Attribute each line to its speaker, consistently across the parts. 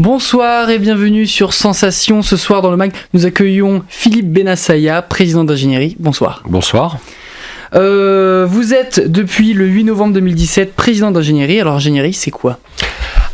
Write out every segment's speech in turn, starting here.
Speaker 1: Bonsoir et bienvenue sur Sensation. Ce soir dans le MAG, nous accueillons Philippe Benassaya, président d'Ingénierie. Bonsoir.
Speaker 2: Bonsoir.
Speaker 1: Vous êtes depuis le 8 novembre 2017 président d'Ingénierie. Alors Ingénierie, c'est quoi ?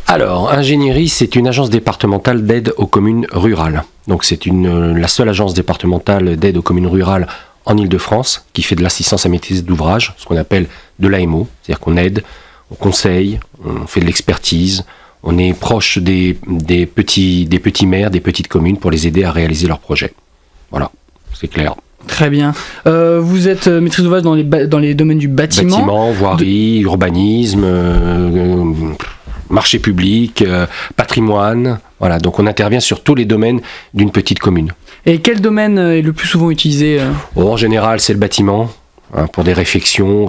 Speaker 2: Alors, Ingénierie, c'est une agence départementale d'aide aux communes rurales. Donc c'est la seule agence départementale d'aide aux communes rurales en Île-de-France qui fait de l'assistance à maîtrise d'ouvrage, ce qu'on appelle de l'AMO. C'est-à-dire qu'on aide, on conseille, on fait de l'expertise. On est proche des petits maires, des petites communes pour les aider à réaliser leurs projets. Voilà, c'est clair.
Speaker 1: Très bien. Vous êtes maîtrise d'ouvrage dans les domaines du bâtiment.
Speaker 2: Bâtiment, voirie, urbanisme, marché public, patrimoine. Voilà, donc on intervient sur tous les domaines d'une petite commune.
Speaker 1: Et quel domaine est le plus souvent utilisé ?
Speaker 2: En général, c'est le bâtiment. Pour des réfections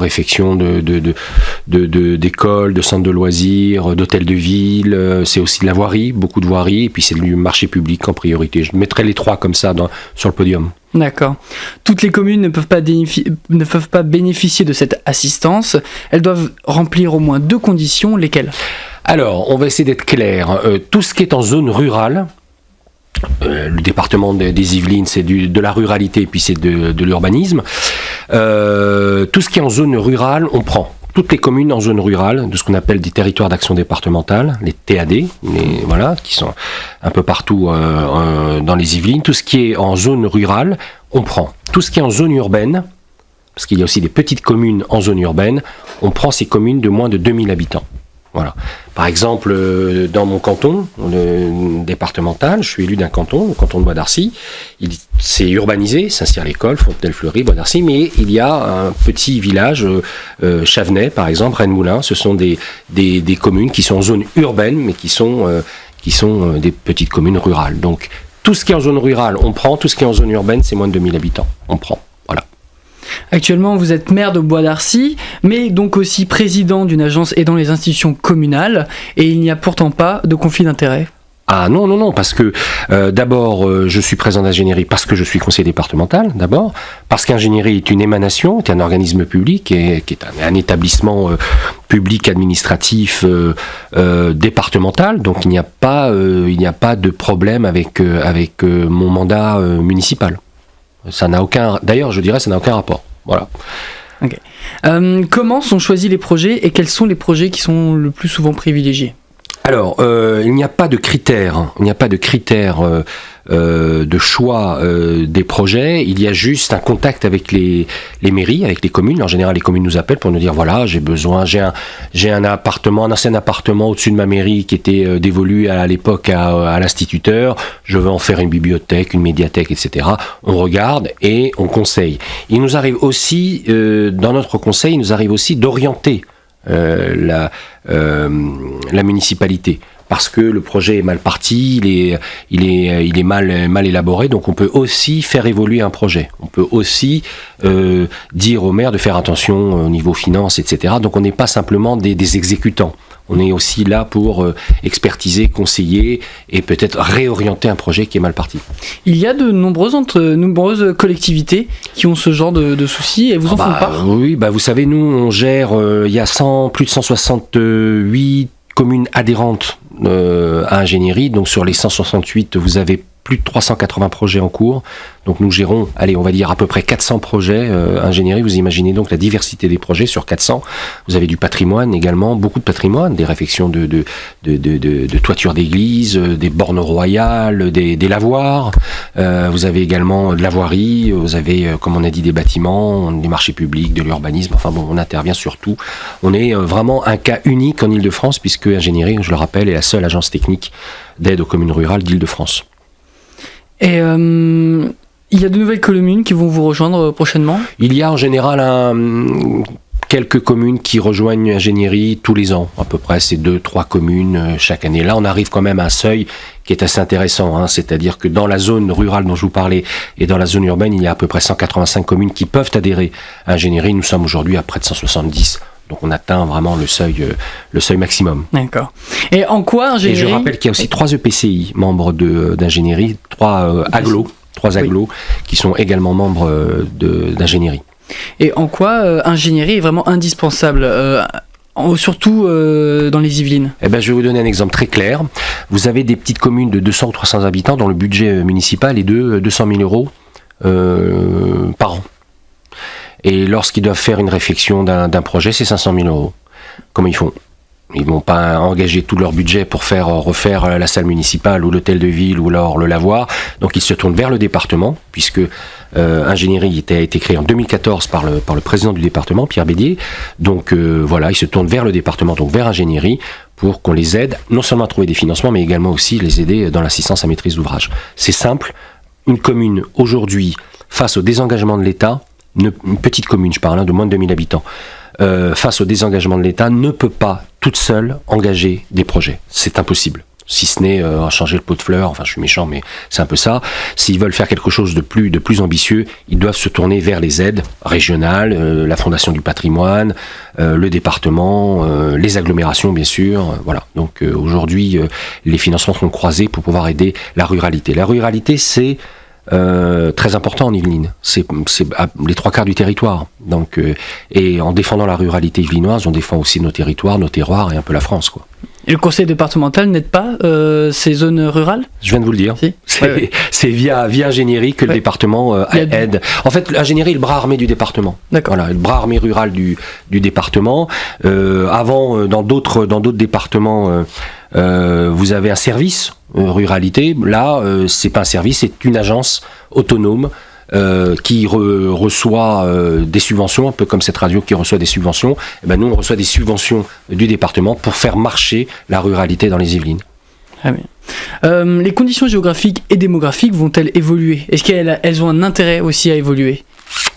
Speaker 2: d'écoles, de centres de loisirs, d'hôtels de ville, c'est aussi de la voirie, beaucoup de voirie, et puis c'est du marché public en priorité. Je mettrai les trois comme ça sur le podium.
Speaker 1: D'accord. Toutes les communes ne peuvent pas bénéficier de cette assistance. Elles doivent remplir au moins 2 conditions, lesquelles ?
Speaker 2: Alors, on va essayer d'être clair. Tout ce qui est en zone rurale, le département des Yvelines, c'est de la ruralité, et puis c'est de l'urbanisme. Tout ce qui est en zone rurale, on prend. Toutes les communes en zone rurale, de ce qu'on appelle des territoires d'action départementale, les TAD, qui sont un peu partout dans les Yvelines. Tout ce qui est en zone rurale, on prend. Tout ce qui est en zone urbaine, parce qu'il y a aussi des petites communes en zone urbaine, on prend ces communes de moins de 2000 habitants. Voilà. Par exemple, dans mon canton départemental, je suis élu d'un canton, le canton de Bois d'Arcy. C'est urbanisé, Saint-Cyr-l'École, Fontenay-le-Fleury, Bois d'Arcy, mais il y a un petit village, Chavenay par exemple, Rennes-Moulins. Ce sont des communes qui sont en zone urbaine, mais qui sont des petites communes rurales. Donc tout ce qui est en zone rurale, on prend. Tout ce qui est en zone urbaine, c'est moins de 2000 habitants, on prend. Voilà.
Speaker 1: Actuellement, vous êtes maire de Bois d'Arcy, mais donc aussi président d'une agence aidant les institutions communales, et il n'y a pourtant pas de conflit d'intérêts.
Speaker 2: Ah non, parce que d'abord, je suis président d'Ingénierie parce que je suis conseiller départemental, d'abord, parce qu'Ingénierie est une émanation, est un organisme public, qui est un établissement public administratif départemental, donc il n'y a pas de problème avec mon mandat municipal. Ça n'a aucun rapport. Voilà.
Speaker 1: Okay. Comment sont choisis les projets et quels sont les projets qui sont le plus souvent privilégiés ?
Speaker 2: Alors, il n'y a pas de critères. De choix des projets. Il y a juste un contact avec les mairies, avec les communes. En général, les communes nous appellent pour nous dire voilà, j'ai un ancien appartement au-dessus de ma mairie qui était dévolu à l'époque à l'instituteur. Je veux en faire une bibliothèque, une médiathèque, etc. On regarde et on conseille. Il nous arrive aussi, dans notre conseil, il nous arrive aussi d'orienter la municipalité. Parce que le projet est mal parti, il est mal élaboré, donc on peut aussi faire évoluer un projet. On peut aussi dire au maire de faire attention au niveau finance, etc. Donc on n'est pas simplement des exécutants. On est aussi là pour expertiser, conseiller et peut-être réorienter un projet qui est mal parti.
Speaker 1: Il y a de nombreuses collectivités qui ont ce genre de soucis et vous en font part ?
Speaker 2: Oui, vous savez, nous on gère, il y a plus de 168 communes adhérentes à Ingénierie. Donc sur les 168, vous avez plus de 380 projets en cours. Donc nous gérons, on va dire à peu près 400 projets Ingénierie. Vous imaginez donc la diversité des projets sur 400. Vous avez du patrimoine également, beaucoup de patrimoine, des réfections de toitures d'église, des bornes royales, des lavoirs. Vous avez également de la voirie, vous avez, comme on a dit, des bâtiments, des marchés publics, de l'urbanisme. Enfin bon, on intervient sur tout. On est vraiment un cas unique en Île-de-France puisque Ingénierie, je le rappelle, est la seule agence technique d'aide aux communes rurales d'Île-de-France.
Speaker 1: Et il y a de nouvelles communes qui vont vous rejoindre prochainement ?
Speaker 2: Il y a en général quelques communes qui rejoignent Ingénierie tous les ans. À peu près, c'est 2-3 communes chaque année. Là, on arrive quand même à un seuil qui est assez intéressant. C'est-à-dire que dans la zone rurale dont je vous parlais et dans la zone urbaine, il y a à peu près 185 communes qui peuvent adhérer à Ingénierie. Nous sommes aujourd'hui à près de 170. Donc on atteint vraiment le seuil maximum.
Speaker 1: D'accord. Et en quoi Ingénierie...
Speaker 2: Et je rappelle qu'il y a aussi 3 EPCI membres d'Ingénierie, 3 agglos qui sont également membres d'Ingénierie.
Speaker 1: Et en quoi Ingénierie est vraiment indispensable surtout dans les Yvelines ?
Speaker 2: Je vais vous donner un exemple très clair. vous avez des petites communes de 200 ou 300 habitants dont le budget municipal est de 200 000 euros par an. Et lorsqu'ils doivent faire une réflexion d'un projet, c'est 500 000 euros. Comment ils font ? Ils vont pas engager tout leur budget pour refaire la salle municipale ou l'hôtel de ville ou alors le lavoir. Donc ils se tournent vers le département, puisque ingénierie a été créée en 2014 par le président du département, Pierre Bédier. Donc voilà, ils se tournent vers le département, donc vers ingénierie, pour qu'on les aide, non seulement à trouver des financements, mais également aussi les aider dans l'assistance à maîtrise d'ouvrage. C'est simple, une commune aujourd'hui, face au désengagement de l'État, une petite commune, je parle, de moins de 2000 habitants, face au désengagement de l'État, ne peut pas toute seule engager des projets. C'est impossible. Si ce n'est changer le pot de fleurs, enfin je suis méchant, mais c'est un peu ça. S'ils veulent faire quelque chose de plus ambitieux, ils doivent se tourner vers les aides régionales, la Fondation du patrimoine, le département, les agglomérations bien sûr. Voilà. Donc aujourd'hui, les financements sont croisés pour pouvoir aider la ruralité. La ruralité, c'est très important en Yvelines. C'est les 3/4 du territoire. Donc, et en défendant la ruralité yvelinoise, on défend aussi nos territoires, nos terroirs et un peu la France, quoi.
Speaker 1: Et le conseil départemental n'aide pas ces zones rurales ?
Speaker 2: Je viens de vous le dire.
Speaker 1: Si.
Speaker 2: C'est via ingénierie que le département aide. En fait, l'ingénierie est le bras armé du département.
Speaker 1: D'accord.
Speaker 2: Voilà, le bras armé rural du département. Avant, dans d'autres départements, vous avez un service ruralité. Là, c'est pas un service, c'est une agence autonome qui reçoit des subventions, un peu comme cette radio qui reçoit des subventions. Et ben nous, on reçoit des subventions du département pour faire marcher la ruralité dans les Yvelines.
Speaker 1: Ah bien. Les conditions géographiques et démographiques vont-elles évoluer ? Est-ce qu'elles ont un intérêt aussi à évoluer ?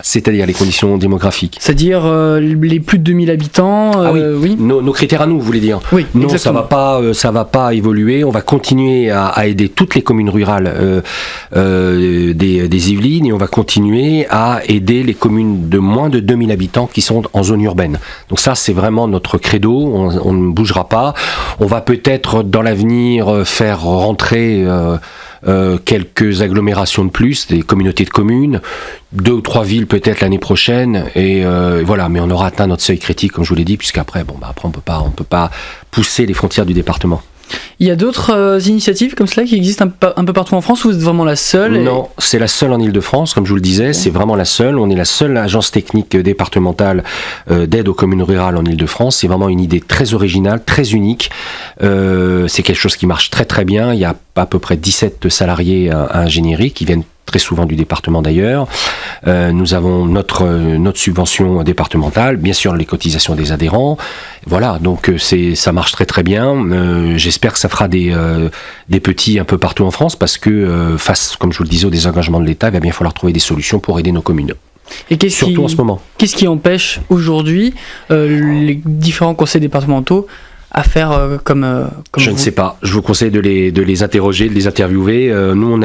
Speaker 2: C'est-à-dire les conditions démographiques.
Speaker 1: C'est-à-dire les plus de 2000 habitants.
Speaker 2: Oui. Nos critères à nous, vous voulez dire.
Speaker 1: Oui,
Speaker 2: non,
Speaker 1: exactement.
Speaker 2: ça va pas évoluer. On va continuer à aider toutes les communes rurales des Yvelines, et on va continuer à aider les communes de moins de 2000 habitants qui sont en zone urbaine. Donc ça, c'est vraiment notre credo. On ne bougera pas. On va peut-être dans l'avenir faire rentrer quelques agglomérations de plus, des communautés de communes, 2 ou 3 villes peut-être l'année prochaine, et voilà, mais on aura atteint notre seuil critique, comme je vous l'ai dit, puisqu'après, après on peut pas pousser les frontières du département.
Speaker 1: Il y a d'autres initiatives comme cela qui existent un peu partout en France, ou vous êtes vraiment la seule ?
Speaker 2: Non, c'est la seule en Ile-de-France, comme je vous le disais, c'est vraiment la seule. On est la seule agence technique départementale d'aide aux communes rurales en Ile-de-France. C'est vraiment une idée très originale, très unique. C'est quelque chose qui marche très très bien. Il y a à peu près 17 salariés à ingénierie qui viennent très souvent du département d'ailleurs. Nous avons notre subvention départementale, bien sûr les cotisations des adhérents. Voilà, donc ça marche très très bien. J'espère que ça fera des petits un peu partout en France, parce que face, comme je vous le disais, au désengagement de l'État, il va bien falloir trouver des solutions pour aider nos communes.
Speaker 1: Et
Speaker 2: surtout en ce moment.
Speaker 1: Qu'est-ce qui empêche aujourd'hui les différents conseils départementaux à faire comme
Speaker 2: je ne sais pas. Je vous conseille de les interroger, de les interviewer. Nous,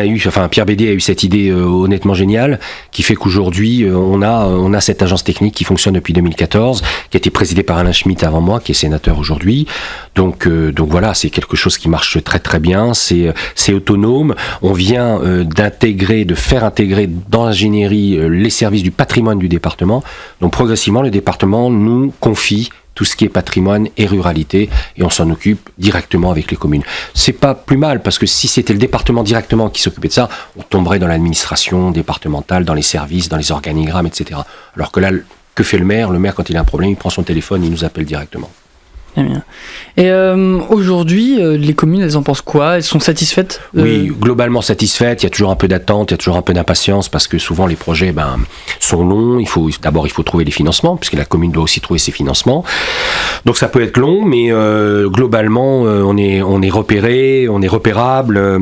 Speaker 2: Pierre Bédier a eu cette idée honnêtement géniale, qui fait qu'aujourd'hui, on a cette agence technique qui fonctionne depuis 2014, qui a été présidée par Alain Schmitt avant moi, qui est sénateur aujourd'hui. Donc voilà, c'est quelque chose qui marche très très bien. C'est autonome. On vient de faire intégrer dans l'ingénierie les services du patrimoine du département. Donc progressivement, le département nous confie tout ce qui est patrimoine et ruralité, et on s'en occupe directement avec les communes. C'est pas plus mal, parce que si c'était le département directement qui s'occupait de ça, on tomberait dans l'administration départementale, dans les services, dans les organigrammes, etc. Alors que là, que fait le maire ? Le maire, quand il a un problème, il prend son téléphone, il nous appelle directement.
Speaker 1: Très bien. Et aujourd'hui, les communes, elles en pensent quoi ? Elles sont satisfaites ?
Speaker 2: Oui, globalement satisfaites. Il y a toujours un peu d'attente, il y a toujours un peu d'impatience, parce que souvent les projets sont longs. D'abord, il faut trouver les financements, puisque la commune doit aussi trouver ses financements. Donc ça peut être long, mais globalement, on est repéré, on est repérable.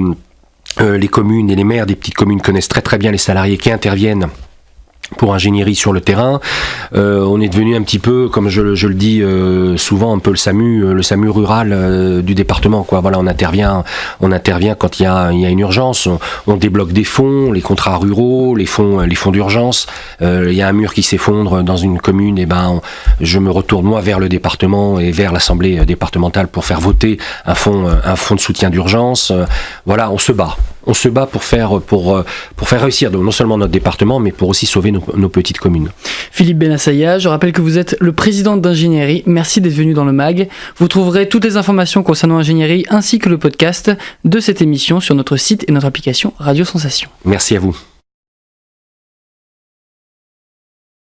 Speaker 2: Les communes et les maires des petites communes connaissent très très bien les salariés qui interviennent pour ingénierie sur le terrain. On est devenu un petit peu, comme je le dis souvent, un peu le SAMU rural du département, quoi. Voilà, on intervient quand il y a une urgence. On débloque des fonds, les contrats ruraux, les fonds d'urgence. Il y a un mur qui s'effondre dans une commune, et je me retourne moi vers le département et vers l'assemblée départementale pour faire voter un fonds de soutien d'urgence. Voilà, on se bat. on se bat pour faire réussir non seulement notre département, mais pour aussi sauver nos petites communes.
Speaker 1: Philippe Benassaya, je rappelle que vous êtes le président d'Ingénierie. Merci d'être venu dans le MAG. Vous trouverez toutes les informations concernant Ingénierie ainsi que le podcast de cette émission sur notre site et notre application Radio Sensation.
Speaker 2: Merci à vous.